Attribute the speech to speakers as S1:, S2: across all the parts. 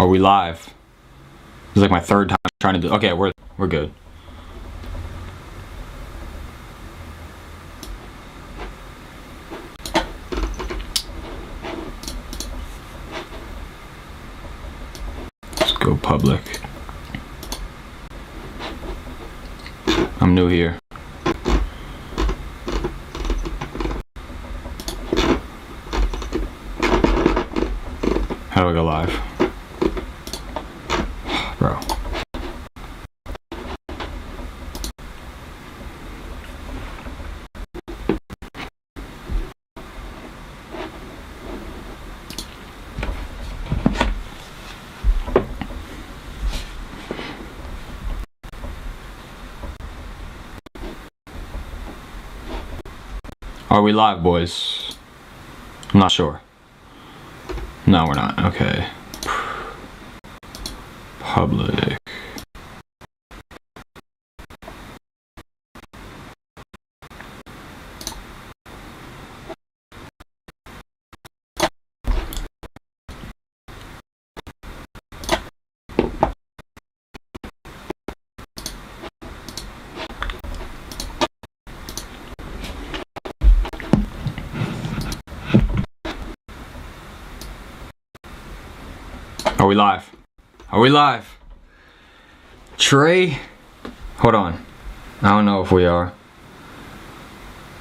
S1: Are we live? This is like my third time trying to do. Okay, we're good. Let's go public. I'm new here. How do I go live? Bro. Are we live, boys? I'm not sure. No, we're not. Okay. Public. Are we live? Are we live? Trae? Hold on. I don't know if we are.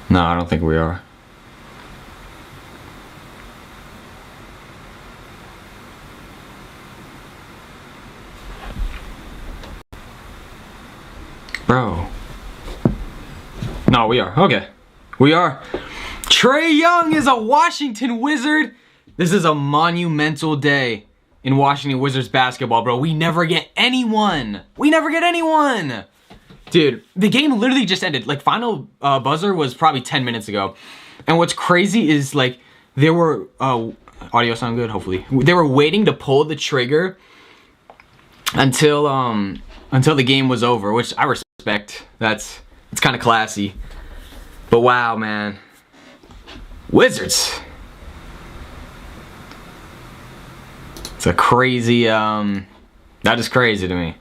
S1: No, I don't think we are. Bro. No, we are. Okay. We are. Trae Young is a Washington Wizard. This is a monumental day in Washington Wizards basketball, bro. We never get anyone. We never get anyone. Dude, the game literally just ended. Like, final buzzer was probably 10 minutes ago. And what's crazy is, like, there were, audio sound good, hopefully. They were waiting to pull the trigger until the game was over, which I respect. It's kind of classy. But wow, man. Wizards. It's a crazy, that is crazy to me.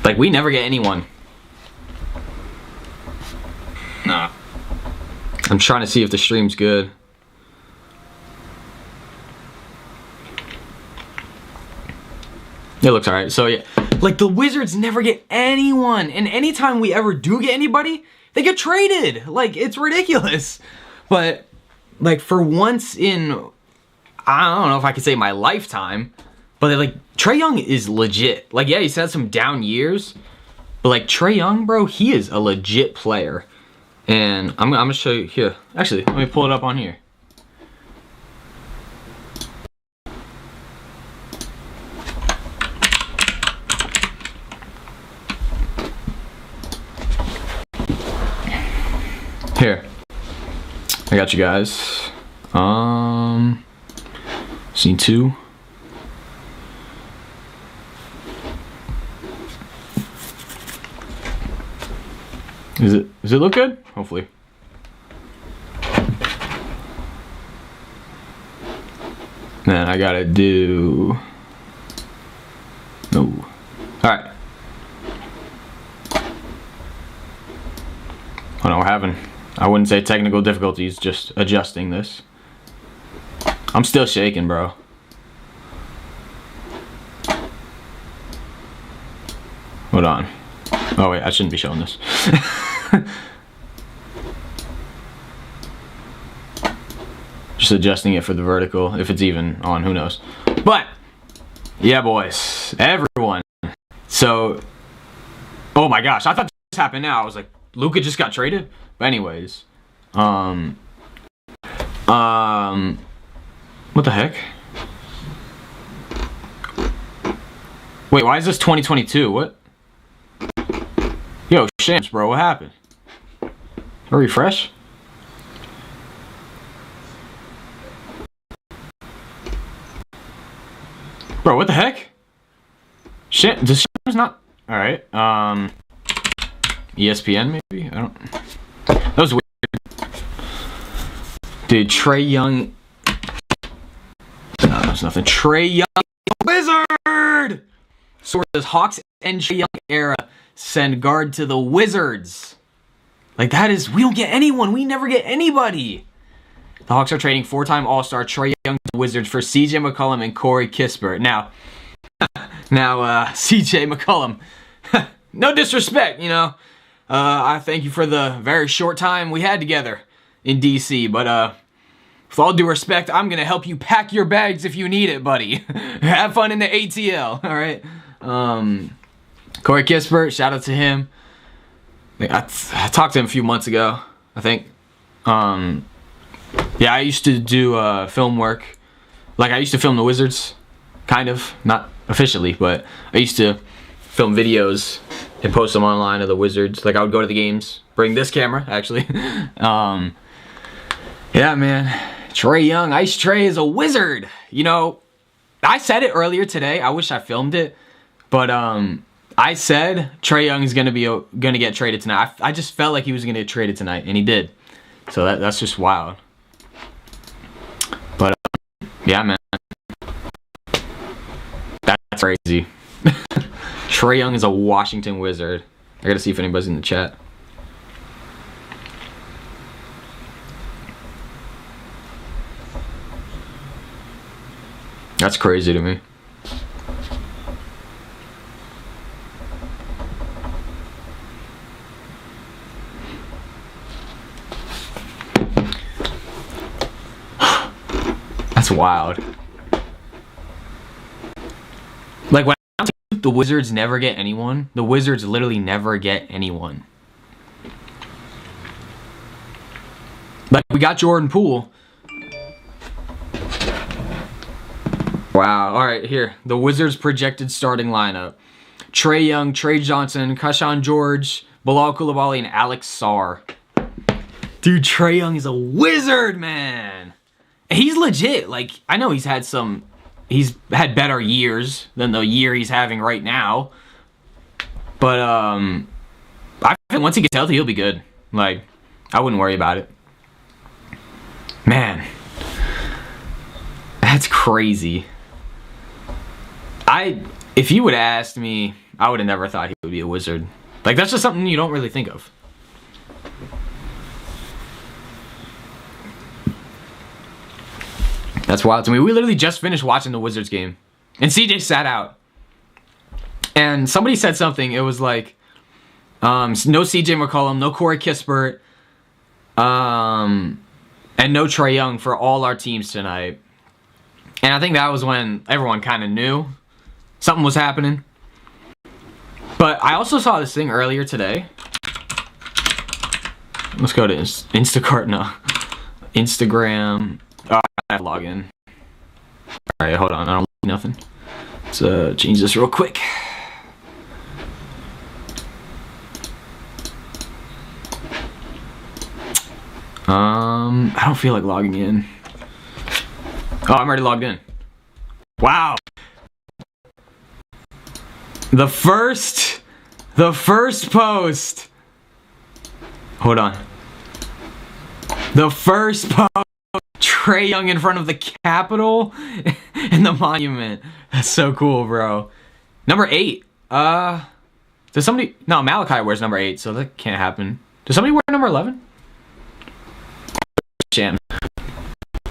S1: Like, we never get anyone. Nah. I'm trying to see if the stream's good. It looks alright. So, yeah. Like, the Wizards never get anyone. And anytime we ever do get anybody, they get traded. Like, it's ridiculous. But, like, for once in, I don't know if I could say my lifetime, but like Trae Young is legit. Like, yeah, he's had some down years, but like Trae Young, bro, he is a legit player. And I'm gonna show you here. Actually, let me pull it up on here. Here, I got you guys. Scene 2. Does it look good? Hopefully. Then I gotta do. No. Alright. Hold on, we're having, I wouldn't say technical difficulties, just adjusting this. I'm still shaking, bro. Hold on. Oh wait, I shouldn't be showing this. Just adjusting it for the vertical, if it's even on, who knows. But, yeah, boys, everyone. So, oh my gosh, I thought this happened now. I was like, Luka just got traded? But anyways, what the heck? Wait, why is this 2022? What? Yo, Shams, bro, what happened? A refresh? Bro, what the heck? Shit, does Shams not? Alright, ESPN maybe? I don't. That was weird. Dude, Trae Young. It's nothing. Trae Young, Wizard! Sources: Hawks and Trae Young era send guard to the Wizards. Like, that is, we don't get anyone. We never get anybody. The Hawks are trading 4-time All-Star Trae Young to the Wizards for C.J. McCollum and Corey Kispert. Now, C.J. McCollum, no disrespect, you know. I thank you for the very short time we had together in D.C., but with all due respect, I'm going to help you pack your bags if you need it, buddy. Have fun in the ATL, all right? Corey Kispert, shout out to him. I talked to him a few months ago, I think. Yeah, I used to do film work. Like, I used to film the Wizards, kind of. Not officially, but I used to film videos and post them online of the Wizards. Like, I would go to the games, bring this camera, actually. Yeah, man. Trae Young, Ice Trae is a wizard. You know, I said it earlier today. I wish I filmed it. But, I said Trae Young is gonna get traded tonight. I just felt like he was gonna get traded tonight, and he did. So that's just wild. But yeah, man, that's crazy. Trae Young is a Washington Wizard. I gotta see if anybody's in the chat. That's crazy to me. That's wild. Like, when the Wizards never get anyone, the Wizards literally never get anyone. Like, we got Jordan Poole. Wow. All right, here. The Wizards' projected starting lineup. Trae Young, Trey Johnson, Kashawn George, Bilal Coulibaly, and Alex Sarr. Dude, Trae Young is a wizard, man. He's legit. Like, I know he's had better years than the year he's having right now. But, I think once he gets healthy, he'll be good. Like, I wouldn't worry about it. Man. That's crazy. If you would have asked me, I would have never thought he would be a wizard. Like, that's just something you don't really think of. That's wild to me. We literally just finished watching the Wizards game. And CJ sat out. And somebody said something. It was like, no CJ McCollum, no Corey Kispert, and no Trae Young for all our teams tonight. And I think that was when everyone kind of knew something was happening. But I also saw this thing earlier today. Let's go to Instacart now. Instagram. Oh, I have to log in. Alright, hold on. I don't see nothing. Let's change this real quick. I don't feel like logging in. Oh, I'm already logged in. Wow. The first post. Hold on. The first post. Trae Young in front of the Capitol and the Monument. That's so cool, bro. Number 8. Does somebody... No, Malachi wears number 8, so that can't happen. Does somebody wear number 11? Shams. I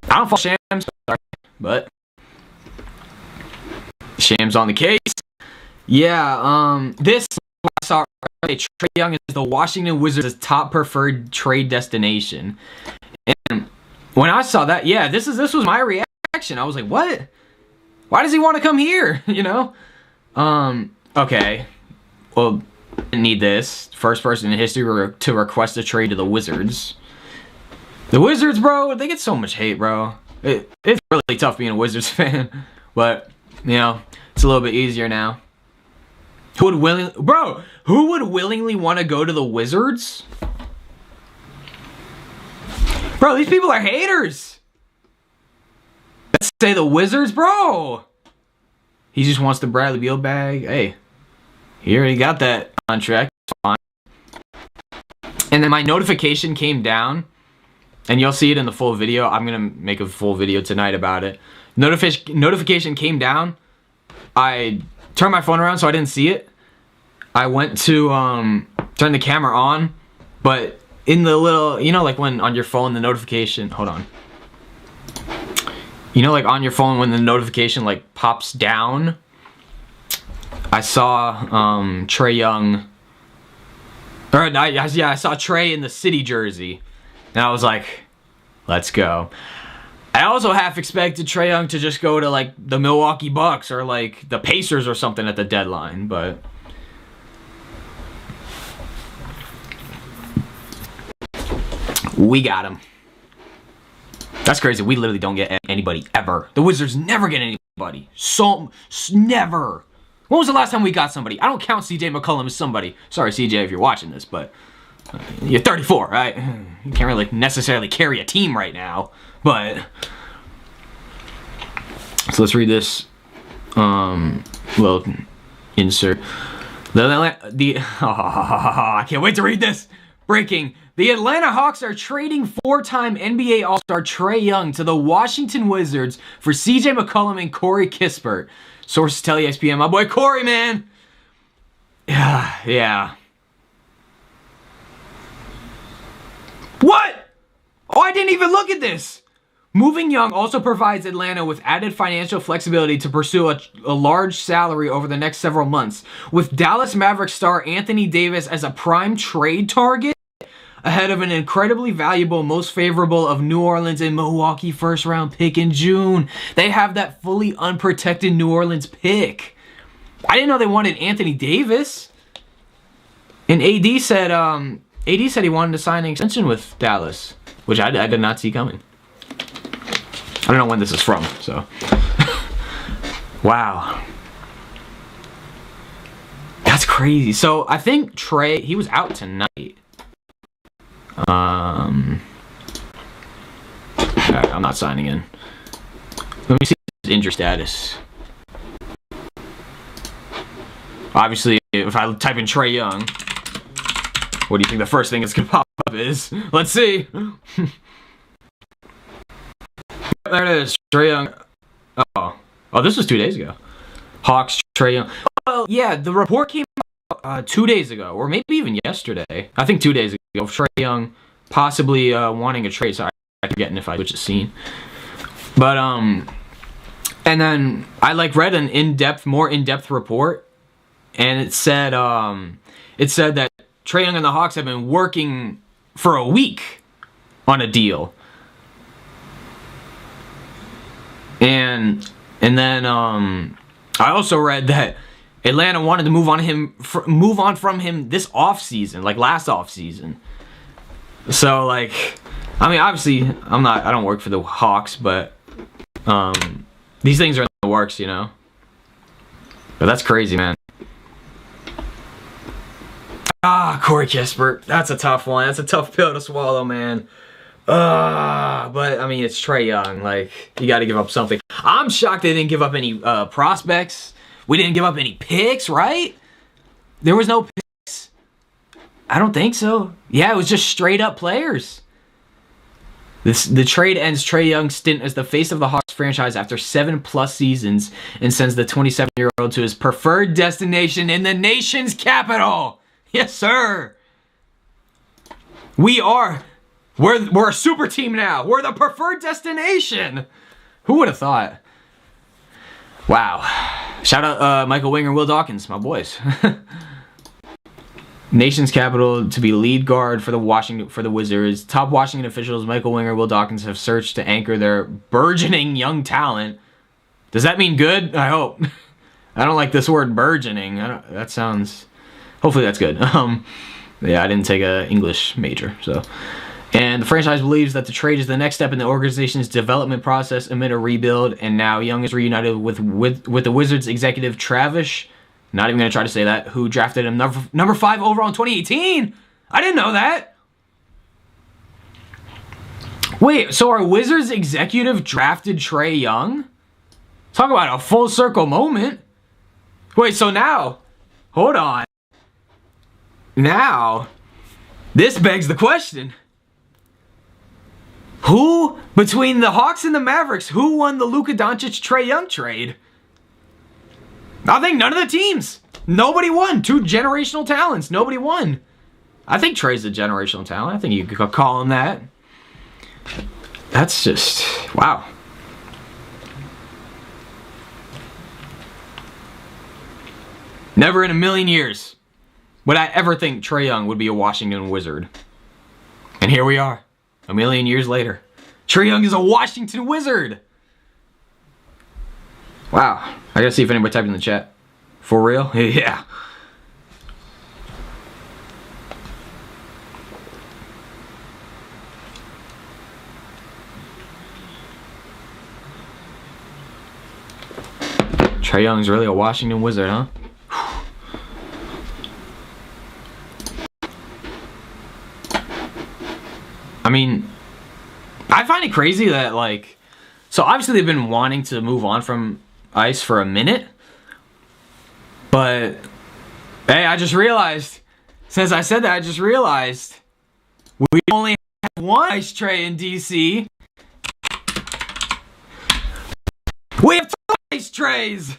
S1: don't follow Shams, sorry, but Shams on the case. Yeah, this I saw Trae Young is the Washington Wizards' top preferred trade destination. And when I saw that, yeah, this was my reaction. I was like, what? Why does he want to come here? You know? Okay. Well, I need this. First person in history to request a trade to the Wizards. The Wizards, bro, they get so much hate, bro. It's really tough being a Wizards fan. But, you know, it's a little bit easier now. Who would willingly want to go to the Wizards? Bro, these people are haters. Let's say the Wizards, bro. He just wants the Bradley Beal bag. Hey, he already got that contract. Fine. And then my notification came down. And you'll see it in the full video. I'm going to make a full video tonight about it. Notification came down. I turned my phone around so I didn't see it. I went to turn the camera on, but in the little, you know, like when on your phone the notification, hold on. You know, like on your phone when the notification like pops down, I saw Trae Young, I saw Trae in the City jersey, and I was like, let's go. I also half expected Trae Young to just go to like the Milwaukee Bucks or like the Pacers or something at the deadline, but we got him. That's crazy. We literally don't get anybody ever. The Wizards never get anybody. Never. When was the last time we got somebody? I don't count CJ McCollum as somebody. Sorry, CJ, if you're watching this, but you're 34, right? You can't really necessarily carry a team right now, but so let's read this. Well, insert I can't wait to read this. Breaking. The Atlanta Hawks are trading four-time NBA All-Star Trae Young to the Washington Wizards for CJ McCollum and Corey Kispert. Sources tell ESPN, my boy Corey, man. Yeah. What? Oh, I didn't even look at this. Moving Young also provides Atlanta with added financial flexibility to pursue a large salary over the next several months, with Dallas Mavericks star Anthony Davis as a prime trade target, ahead of an incredibly valuable, most favorable of New Orleans and Milwaukee first-round pick in June. They have that fully unprotected New Orleans pick. I didn't know they wanted Anthony Davis. And AD said he wanted to sign an extension with Dallas, which I did not see coming. I don't know when this is from, so. Wow. That's crazy. So I think Trae, he was out tonight. I'm not signing in. Let me see his injury status. Obviously, if I type in Trae Young, what do you think the first thing that's gonna pop up is? Let's see. There it is, Trae Young. Oh, this was 2 days ago. Hawks, Trae Young. Oh, yeah, the report came out 2 days ago, or maybe even yesterday. I think 2 days ago. Trae Young possibly wanting a trade. Sorry, I could get if I switch the scene. But and then I read an more in-depth report, and it said that Trae Young and the Hawks have been working for a week on a deal. And then I also read that Atlanta wanted to move on from him this offseason, like last offseason. So I mean, obviously I don't work for the Hawks, but these things are in the works, you know. But that's crazy, man. Corey Kispert, that's a tough one. That's a tough pill to swallow, man. But I mean, it's Trae Young. You got to give up something. I'm shocked they didn't give up any prospects. We didn't give up any picks, right? There was no picks. I don't think so. Yeah, it was just straight up players. The trade ends Trae Young's stint as the face of the Hawks franchise after 7+ seasons and sends the 27-year-old to his preferred destination in the nation's capital. Yes, sir. We're a super team now. We're the preferred destination. Who would have thought? Wow. Shout out Michael Winger and Will Dawkins, my boys. Nation's capital to be lead guard for the Wizards. Top Washington officials Michael Winger and Will Dawkins have searched to anchor their burgeoning young talent. Does that mean good? I hope. I don't like this word burgeoning. That sounds. Hopefully that's good. Yeah, I didn't take an English major, so. And the franchise believes that the trade is the next step in the organization's development process amid a rebuild. And now Young is reunited with the Wizards executive Travis. Not even going to try to say that. Who drafted him number 5 overall in 2018? I didn't know that. Wait, so our Wizards executive drafted Trae Young? Talk about a full circle moment. Wait, so now, hold on. Now, this begs the question. Who, between the Hawks and the Mavericks, who won the Luka Doncic Trae Young trade? I think none of the teams. Nobody won. Two generational talents. Nobody won. I think Trae's a generational talent. I think you could call him that. That's just, wow. Never in a million years would I ever think Trae Young would be a Washington Wizard. And here we are, a million years later. Trae Young is a Washington Wizard. Wow. I gotta see if anybody typed in the chat. For real? Yeah. Trae Young's really a Washington Wizard, huh? I mean, I find it crazy that, like, so obviously they've been wanting to move on from Ice for a minute, but hey, I just realized, since I said that, I just realized we only have one Ice Trae in DC. We have two Ice Traes!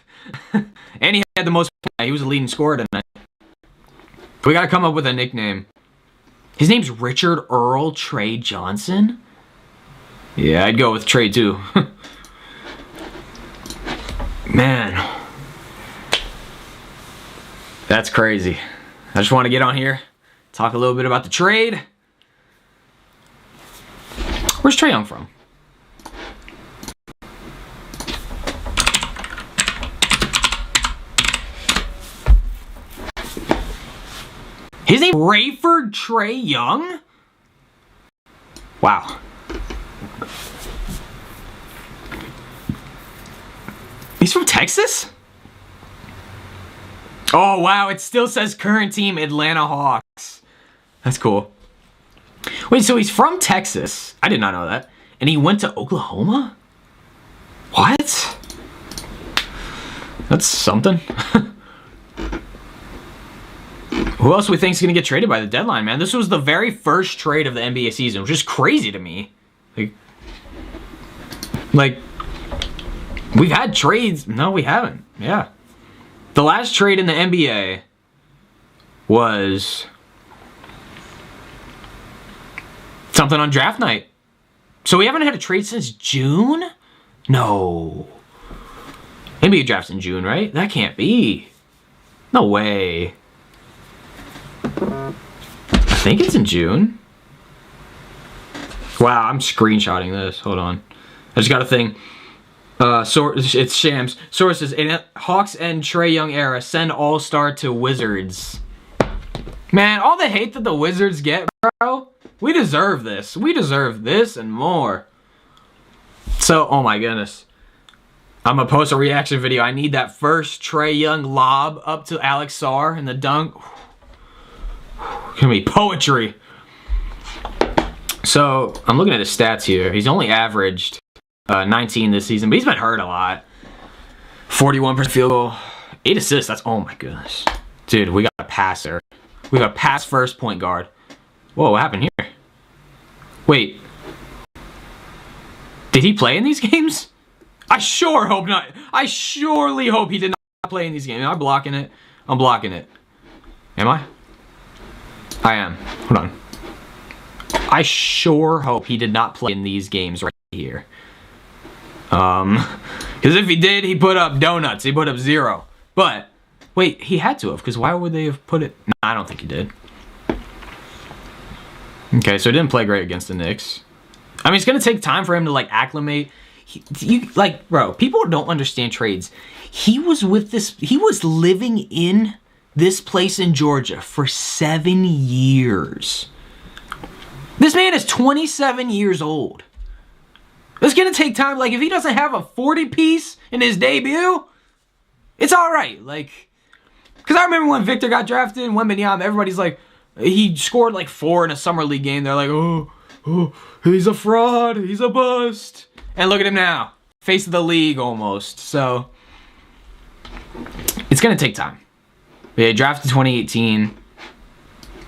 S1: And he had the most, he was the leading scorer tonight. We gotta come up with a nickname. His name's Richard Earl Trae Johnson? Yeah, I'd go with Trae too. Man. That's crazy. I just want to get on here, talk a little bit about the trade. Where's Trae Young from? His name Rayford Trae Young? Wow. He's from Texas? Oh, wow. It still says current team Atlanta Hawks. That's cool. Wait, so he's from Texas. I did not know that. And he went to Oklahoma? What? That's something. Who else we think is going to get traded by the deadline, man? This was the very first trade of the NBA season, which is crazy to me. Like, we've had trades. No, we haven't. Yeah. The last trade in the NBA was something on draft night. So we haven't had a trade since June? No. NBA draft's in June, right? That can't be. No way. I think it's in June. Wow, I'm screenshotting this. Hold on. I just got a thing. It's Shams. Sources, in Hawks and Trae Young era, send All-Star to Wizards. Man, all the hate that the Wizards get, bro, we deserve this. We deserve this and more. So, oh my goodness. I'm gonna post a reaction video. I need that first Trae Young lob up to Alex Sarr in the dunk. Gonna be poetry. So, I'm looking at his stats here. He's only averaged 19 this season, but he's been hurt a lot. 41% field goal, 8 assists. That's, oh my goodness. Dude, we got a passer. We got a pass first point guard. Whoa, what happened here? Wait. Did he play in these games? I sure hope not. I surely hope he did not play in these games. Am I blocking it? I'm blocking it. Am I? I am. Hold on. I sure hope he did not play in these games right here. Because if he did, he put up donuts. He put up 0. But, wait, he had to have, because why would they have put it? No, I don't think he did. Okay, so he didn't play great against the Knicks. I mean, it's going to take time for him to, like, acclimate. Like, bro, people don't understand trades. He was living in this place in Georgia for 7 years. This man is 27 years old. It's going to take time. Like, if he doesn't have a 40-piece in his debut, it's all right. Like, because I remember when Victor got drafted and Wembanyama, everybody's like, he scored like 4 in a summer league game. They're like, oh, he's a fraud. He's a bust. And look at him now. Face of the league almost. So, it's going to take time. Yeah, drafted 2018.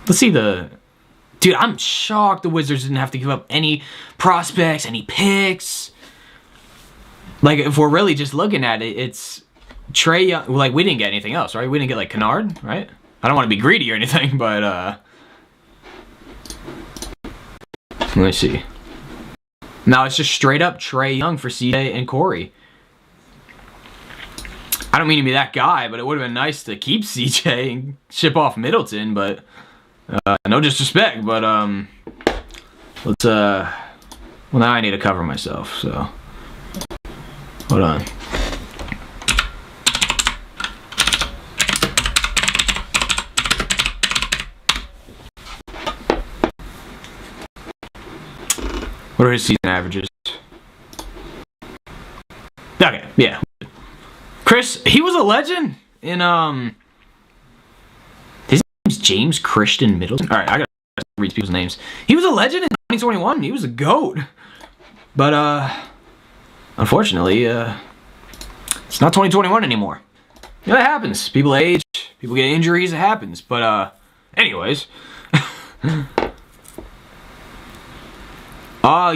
S1: Let's see the Dude, I'm shocked the Wizards didn't have to give up any prospects, any picks. Like, if we're really just looking at it, it's Trae Young. Like, we didn't get anything else, right? We didn't get, like, Kennard, right? I don't want to be greedy or anything, but, let me see. Now, it's just straight up Trae Young for CJ and Corey. I don't mean to be that guy, but it would have been nice to keep CJ and ship off Middleton, but... no disrespect, but, let's, well, now I need to cover myself, so, hold on. What are his season averages? Okay, yeah. Chris, he was a legend in, James Christian Middleton. Alright, I gotta read people's names. He was a legend in 2021. He was a GOAT. But, unfortunately, it's not 2021 anymore. You know, that happens. People age, people get injuries, it happens. But, anyways. You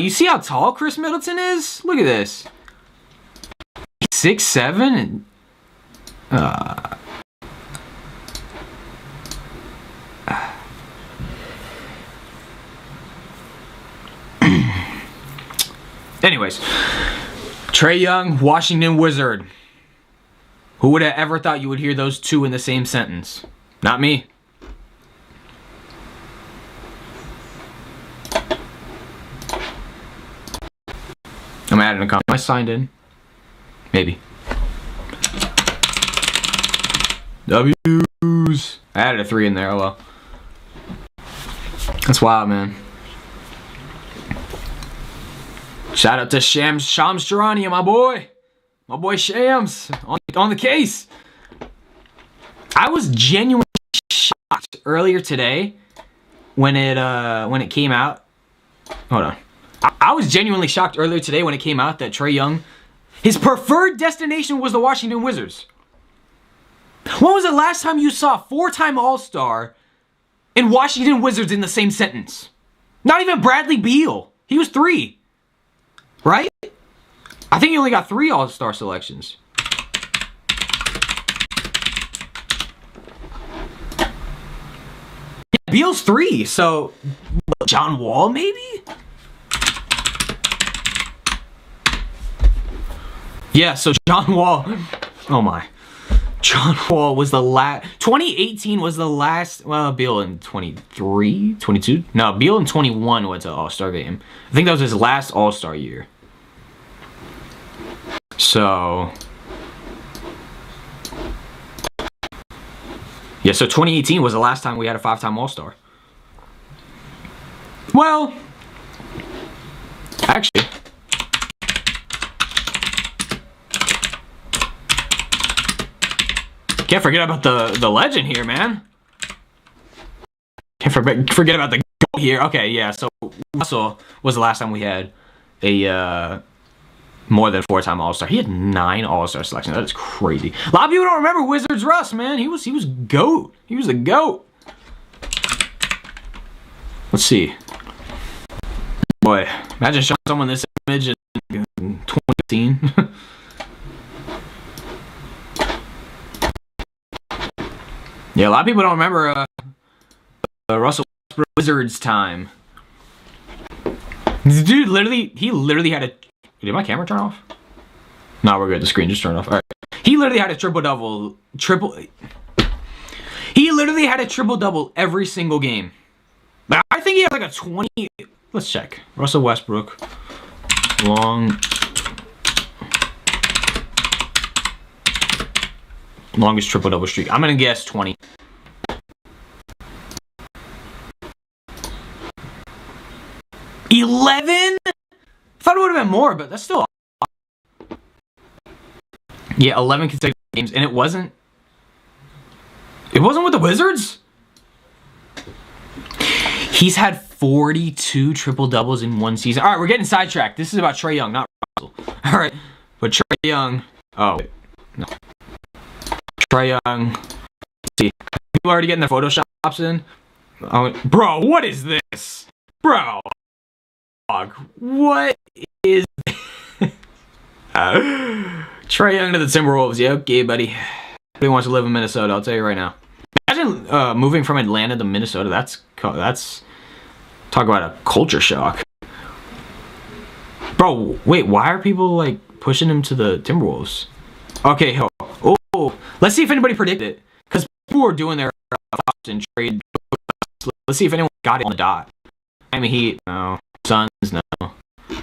S1: see how tall Chris Middleton is? Look at this. He's 6'7" and, anyways, Trae Young, Washington Wizard. Who would have ever thought you would hear those two in the same sentence? Not me. I'm adding a comment. Am I signed in? Maybe. W's. I added a 3 in there. Oh well. That's wild, man. Shout out to Shams Charania, my boy. My boy Shams on the case. I was genuinely shocked earlier today when it came out. Hold on. I was genuinely shocked earlier today when it came out that Trae Young, his preferred destination was the Washington Wizards. When was the last time you saw a 4-time All-Star and Washington Wizards in the same sentence? Not even Bradley Beal. He was 3. Right? I think he only got 3 All-Star selections. Yeah, Beal's 3, so John Wall maybe? Yeah, so John Wall, oh my. John Wall was the last, 2018 was the last, well, Beal in 23, 22? No, Beal in 21 went to All-Star game. I think that was his last All-Star year. So, yeah, so 2018 was the last time we had a 5-time All-Star. Well, actually, can't forget about the legend here, man. Can't forget about the GOAT here. Okay, yeah, so Russell was the last time we had a more than 4-time All-Star. He had 9 All-Star selections. That is crazy. A lot of people don't remember Wizards Russ, man. He was GOAT. He was the GOAT. Let's see. Boy, imagine showing someone this image in 2015. Yeah, a lot of people don't remember Russell Westbrook Wizards time. This dude literally had a... Did my camera turn off? No, we're good. The screen just turned off. All right. He literally had a triple-double. He literally had a triple-double every single game. I think he had like a 20... Let's check. Russell Westbrook. Longest triple-double streak. I'm going to guess 20. $11? Thought it would have been more, but that's still... Yeah, 11 consecutive games, and it wasn't with the Wizards? He's had 42 triple-doubles in one season. All right, we're getting sidetracked. This is about Trae Young, not Russell. All right, but Trae Young... Oh, wait. No. Trae Young... Let's see. People are already getting their Photoshops in. Oh, bro, what is this? Bro, what is Trae Young to the Timberwolves? Yeah, okay, buddy. Nobody wants to live in Minnesota, I'll tell you right now. Imagine moving from Atlanta to Minnesota. That's talk about a culture shock. Bro, wait, why are people like pushing him to the Timberwolves? Okay, let's see if anybody predicted it. Because people were doing their and trade. Let's see if anyone got it on the dot. Miami Heat, no. Suns, no.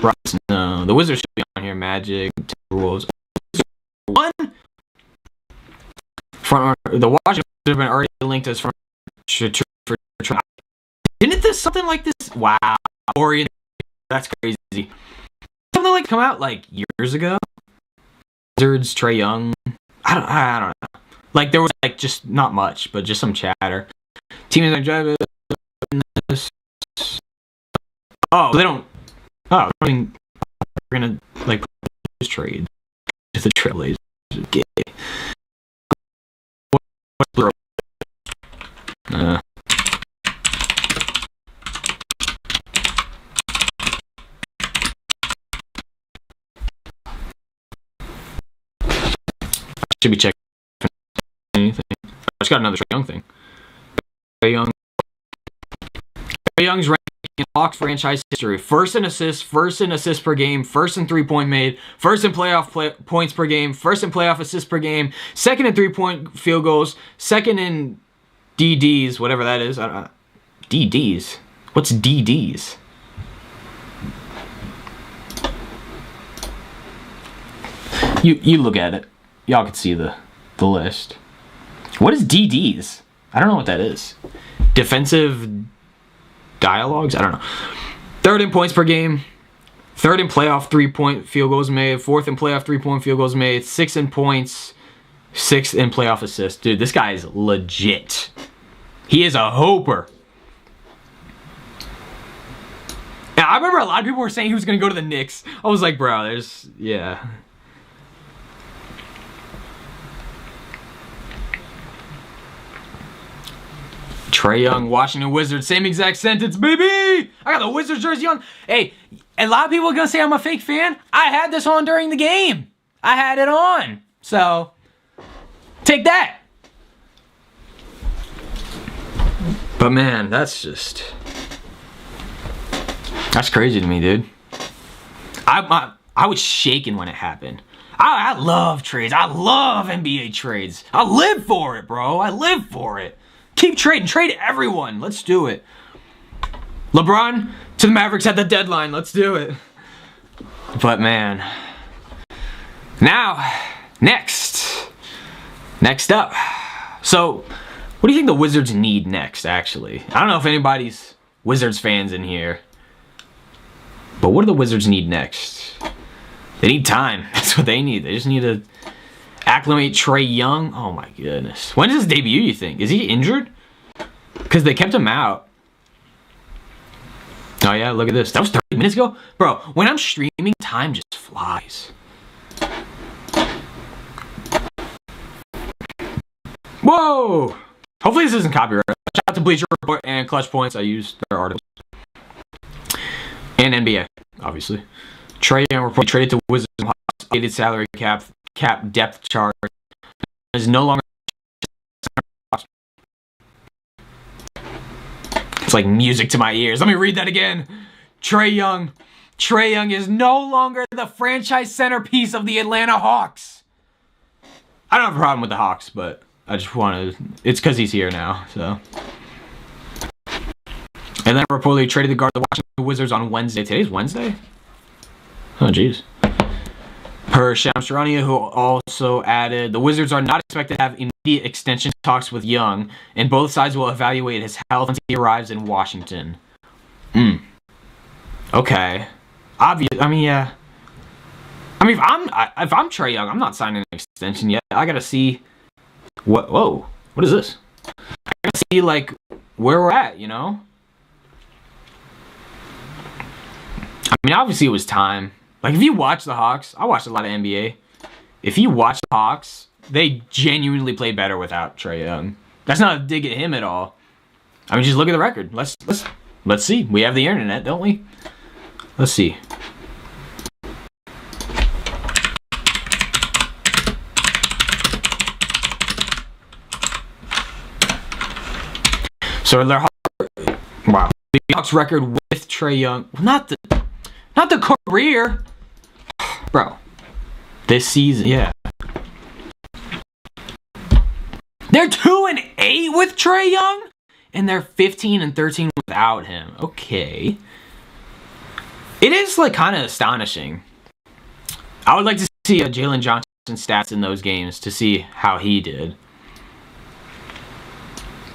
S1: Rockets, no. The Wizards should be on here. Magic, Timberwolves. One. The Washington have been already linked as from. Didn't this something like this? Wow. Orient. That's crazy. Something like come out like years ago. Wizards, Trae Young. I don't know. Like there was like just not much, but just some chatter. Team is like drive this. Oh, they don't. Oh, I mean, we're gonna like put this trade to the Trailblazers. Okay. Should be checking anything. I just got another Trae Young thing. Trae Young's ranking in Hawks franchise history: first in assists per game, first in 3-point made, first in playoff points per game, first in playoff assists per game, second in 3-point field goals, second in DDs, whatever that is. I don't know. DDs. What's DDs? You look at it. Y'all can see the list. What is DDs? I don't know what that is. Defensive dialogues? I don't know. Third in points per game. Third in playoff 3-point field goals made. Fourth in playoff 3-point field goals made. Sixth in points. Sixth in playoff assists. Dude, this guy is legit. He is a hooper. Now, I remember a lot of people were saying he was going to go to the Knicks. I was like, bro, yeah. Trae Young, Washington Wizards, same exact sentence, baby! I got the Wizards jersey on. Hey, a lot of people are going to say I'm a fake fan. I had this on during the game. I had it on. So, take that. But man, that's crazy to me, dude. I was shaking when it happened. I love trades. I love NBA trades. I live for it, bro. I live for it. Keep trading. Trade everyone. Let's do it. LeBron to the Mavericks at the deadline. Let's do it. But man. Now, next up. So, what do you think the Wizards need next, actually? I don't know if anybody's Wizards fans in here. But what do the Wizards need next? They need time. That's what they need. They just need to acclimate Trae Young. Oh my goodness. When is his debut, you think? Is he injured? Because they kept him out. Oh yeah, look at this. That was 30 minutes ago? Bro, when I'm streaming, time just flies. Whoa! Hopefully this isn't copyright. Shout out to Bleacher Report and Clutch Points. I used their articles. And NBA, obviously. Trae Young report traded to Wizards updated salary cap depth chart is no longer. It's like music to my ears. Let me read that again. Trae Young is no longer the franchise centerpiece of the Atlanta Hawks. I don't have a problem with the Hawks, but I just wanted. It's because he's here now, so. Atlanta reportedly traded the guard of the Washington Wizards on Wednesday. Today's Wednesday? Oh, jeez. Per Shams Charania, who also added, the Wizards are not expected to have immediate extension talks with Young, and both sides will evaluate his health once he arrives in Washington. Okay. Obvious. I mean, yeah. I mean, if I'm Trae Young, I'm not signing an extension yet. I gotta see what. Whoa. What is this? I gotta see like where we're at. You know. I mean, obviously it was time. Like, if you watch the Hawks, I watched a lot of NBA. If you watch the Hawks, they genuinely play better without Trae Young. That's not a dig at him at all. I mean, just look at the record. Let's see. We have the internet, don't we? Let's see. So their wow, the Hawks record with Trae Young, not the career, bro. This season, yeah. They're 2-8 with Trae Young, and they're 15-13 without him. Okay, it is like kind of astonishing. I would like to see Jalen Johnson's stats in those games to see how he did.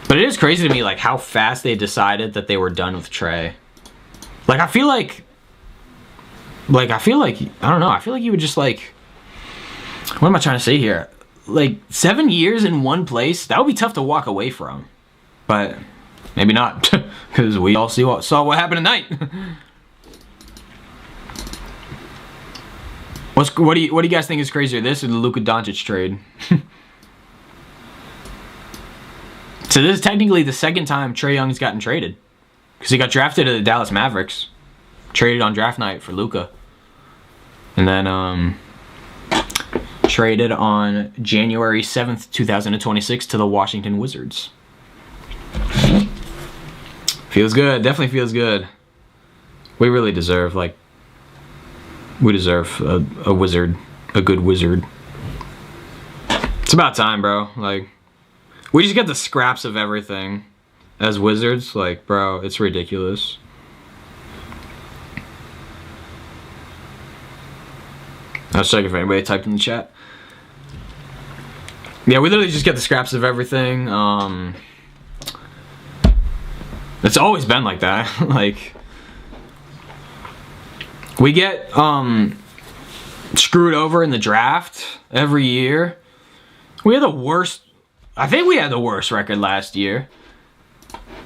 S1: But it is crazy to me, like, how fast they decided that they were done with Trae. Like, I feel like, I don't know, I feel like you would just, like, what am I trying to say here? Like, 7 years in one place, that would be tough to walk away from. But maybe not, because we all saw what happened tonight. What do you guys think is crazier, this or the Luka Doncic trade? So this is technically the second time Trae Young's gotten traded, because he got drafted to the Dallas Mavericks, traded on draft night for Luka, and then traded on January 7th, 2026 to the Washington Wizards. Feels good, definitely feels good. We really deserve, like, we deserve a wizard, a good wizard. It's about time, bro. Like, we just get the scraps of everything as Wizards. Like, bro, it's ridiculous. I was checking if anybody typed in the chat. Yeah, we literally just get the scraps of everything. It's always been like that. Like, we get screwed over in the draft every year. We had the worst. I think we had the worst record last year,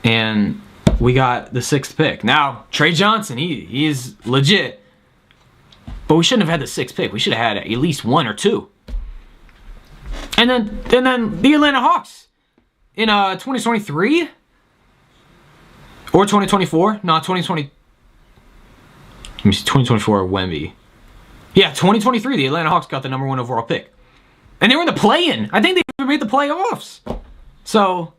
S1: and we got the 6th pick. Now, Trae Johnson, he is legit, but we shouldn't have had the 6th pick. We should have had at least 1 or 2. And then the Atlanta Hawks in 2023 or 2024? No, 2020. Let me see, 2024 Wemby. Yeah, 2023. The Atlanta Hawks got the #1 overall pick. And they were in the play-in. I think they even made the playoffs. So,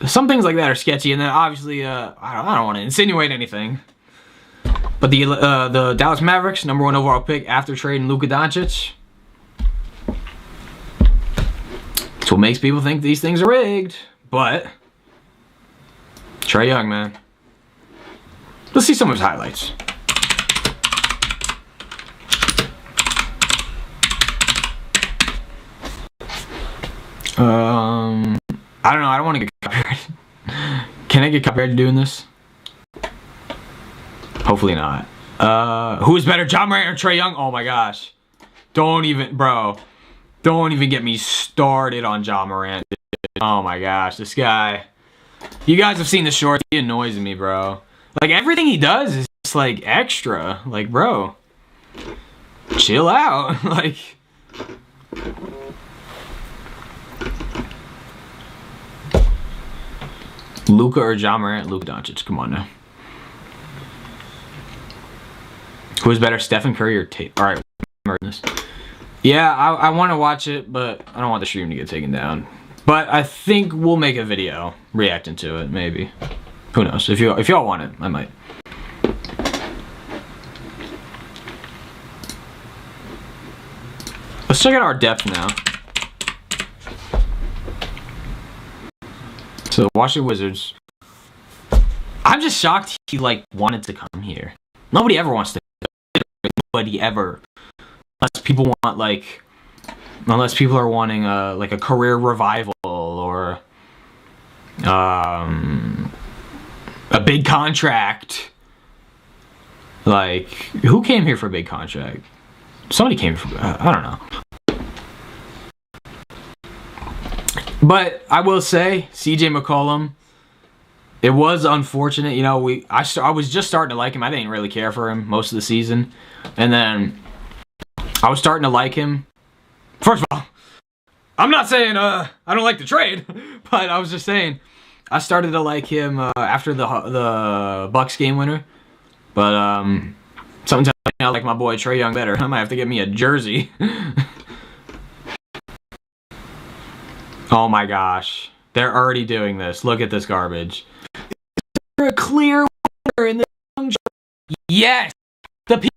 S1: some things like that are sketchy. And then obviously, I don't want to insinuate anything. But the Dallas Mavericks, #1 overall pick after trading Luka Doncic. It's what makes people think these things are rigged. But, Trae Young, man. Let's see some of his highlights. I don't know. I don't want to get copyrighted. Can I get copyrighted doing this? Hopefully not. Who is better, Ja Morant or Trae Young? Oh my gosh. Don't even get me started on Ja Morant. Oh my gosh, this guy. You guys have seen the short. He annoys me, bro. Like, everything he does is just, like, extra. Like, bro, chill out. Like, Luka or Ja Morant? Luka Doncic. Come on now. Who's better, Stephen Curry or Tate? All right, this. Yeah, I want to watch it, but I don't want the stream to get taken down. But I think we'll make a video reacting to it, maybe. Who knows? If y'all want it, I might. Let's check out our depth now. So, Washington Wizards. I'm just shocked he, like, wanted to come here. Nobody ever wants to. Nobody ever. Unless people want, like, unless people are wanting like a career revival or a big contract. Like, who came here for a big contract? Somebody came for, I don't know. But I will say, CJ McCollum, it was unfortunate. You know, I was just starting to like him. I didn't really care for him most of the season. And then I was starting to like him. First of all, I'm not saying I don't like the trade, but I was just saying I started to like him after the Bucks game winner, but something tells me I like my boy Trae Young better. I might have to get me a jersey. Oh my gosh, they're already doing this. Look at this garbage. A clear winner in the young. Yes, the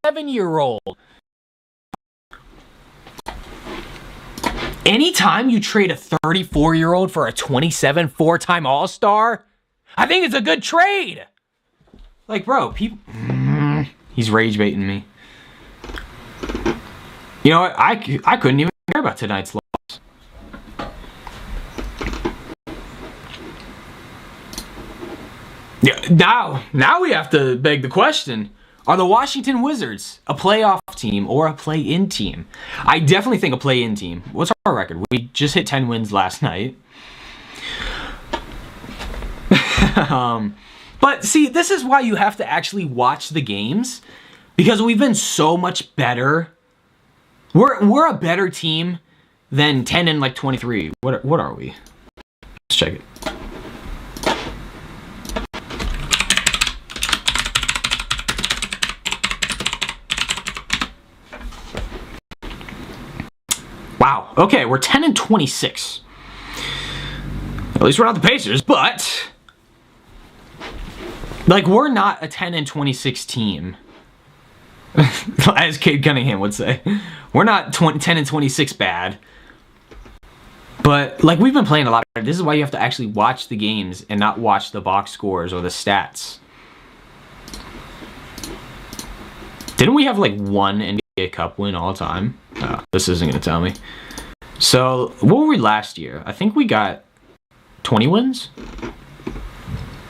S1: 7-year-old. Anytime you trade a 34-year-old for a 27 four-time All-Star, I think it's a good trade. Like, bro, people... He's rage baiting me. You know what? I couldn't even care about tonight's loss. Yeah, now we have to beg the question. Are the Washington Wizards a playoff team or a play-in team? I definitely think a play-in team. What's our record? We just hit 10 wins last night. But see, this is why you have to actually watch the games, because we've been so much better. We're a better team than 10 and like 23. What are we? Let's check it. Wow. Okay, we're 10 and 26. At least we're not the Pacers, but like we're not a 10 and 26 team. As Cade Cunningham would say. We're not 10 and 26 bad. But like we've been playing a lot better. This is why you have to actually watch the games and not watch the box scores or the stats. Didn't we have like one NBA Cup win all time? Oh, this isn't going to tell me. So, what were we last year? I think we got 20 wins?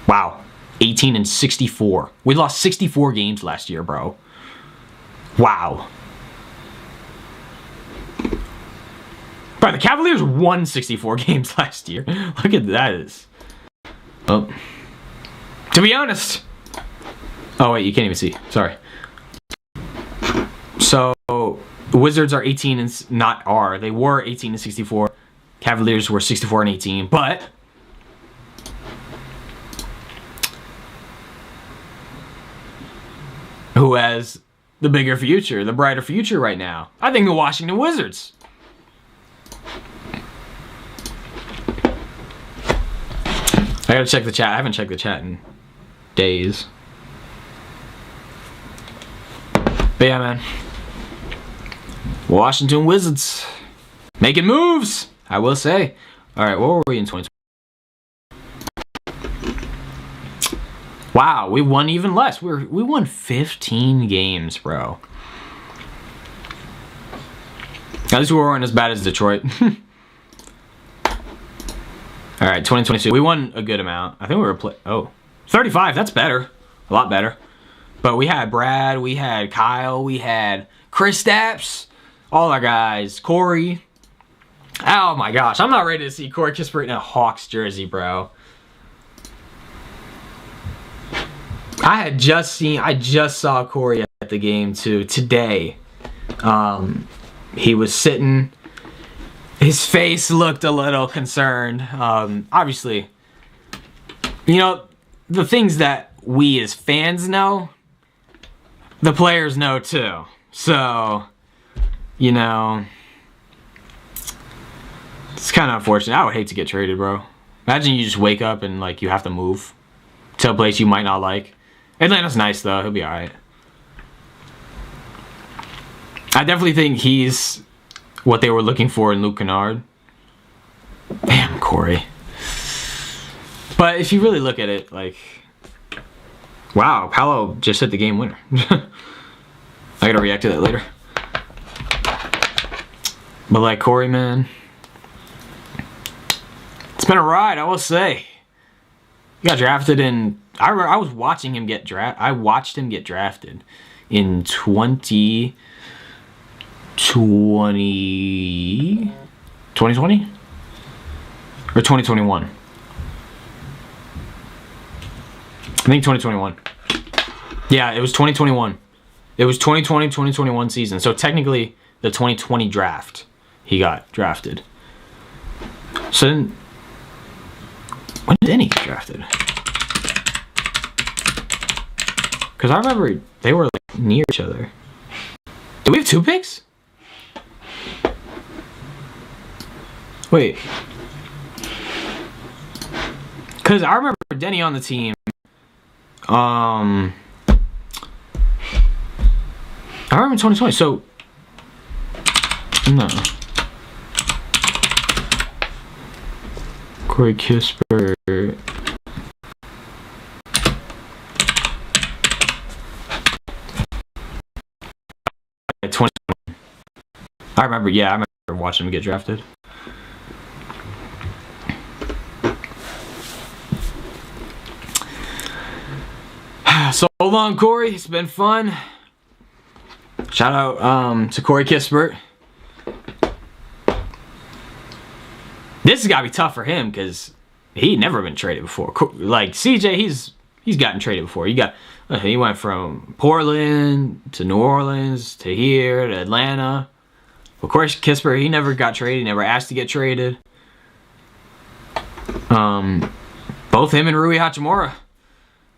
S1: Wow. 18 and 64. We lost 64 games last year, bro. Wow. Bro, the Cavaliers won 64 games last year. Look at that. Oh. To be honest. Oh, wait, you can't even see. Sorry. So, the Wizards are 18 and not are. They were 18 and 64. Cavaliers were 64 and 18, but who has the bigger future, the brighter future right now? I think the Washington Wizards. I gotta check the chat. I haven't checked the chat in days. But yeah, man. Washington Wizards making moves, I will say. All right, what were we in 2020? Wow, we won even less. We won 15 games, bro. At least we weren't as bad as Detroit. All right, 2022. We won a good amount. I think we were 35. That's better, a lot better. But we had Brad, we had Kyle, we had Chris Stapps. All our guys. Corey. Oh my gosh. I'm not ready to see Corey Kispert in a Hawks jersey, bro. I just saw Corey at the game too today. He was sitting. His face looked a little concerned. Obviously, you know, the things that we as fans know, the players know too. So, you know, it's kind of unfortunate. I would hate to get traded, bro. Imagine you just wake up and, like, you have to move to a place you might not like. Atlanta's nice, though. He'll be alright. I definitely think he's what they were looking for in Luke Kennard. Damn, Corey. But if you really look at it, like, wow, Paolo just hit the game winner. I gotta react to that later. But like Corey, man, it's been a ride, I will say. He got drafted in. I was watching him get drafted. I watched him get drafted in 2020 or 2021. I think 2021. Yeah, it was 2021. It was 2020-2021 season. So technically, the 2020 draft, he got drafted. So then, When did Denny get drafted? Because I remember they were like near each other. Do we have 2 picks? Wait. Because I remember Denny on the team. I remember 2020, so... No. Corey Kispert. 20. I remember, yeah, I remember watching him get drafted. So long, Corey. It's been fun. Shout out to Corey Kispert. This has got to be tough for him because he never been traded before. Like CJ, he's gotten traded before. He went from Portland to New Orleans to here to Atlanta. Of course, Kispert, he never got traded. He never asked to get traded. Both him and Rui Hachimura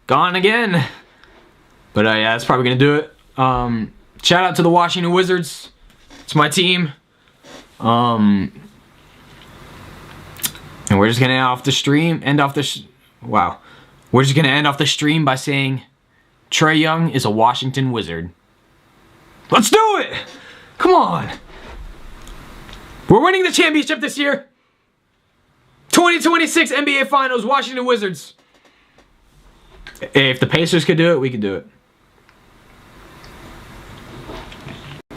S1: gone again. But yeah, that's probably gonna do it. Shout out to the Washington Wizards. It's my team. And we're just gonna end off the stream by saying Trae Young is a Washington Wizard. Let's do it! Come on! We're winning the championship this year. 2026 NBA Finals, Washington Wizards. If the Pacers could do it, we could do it.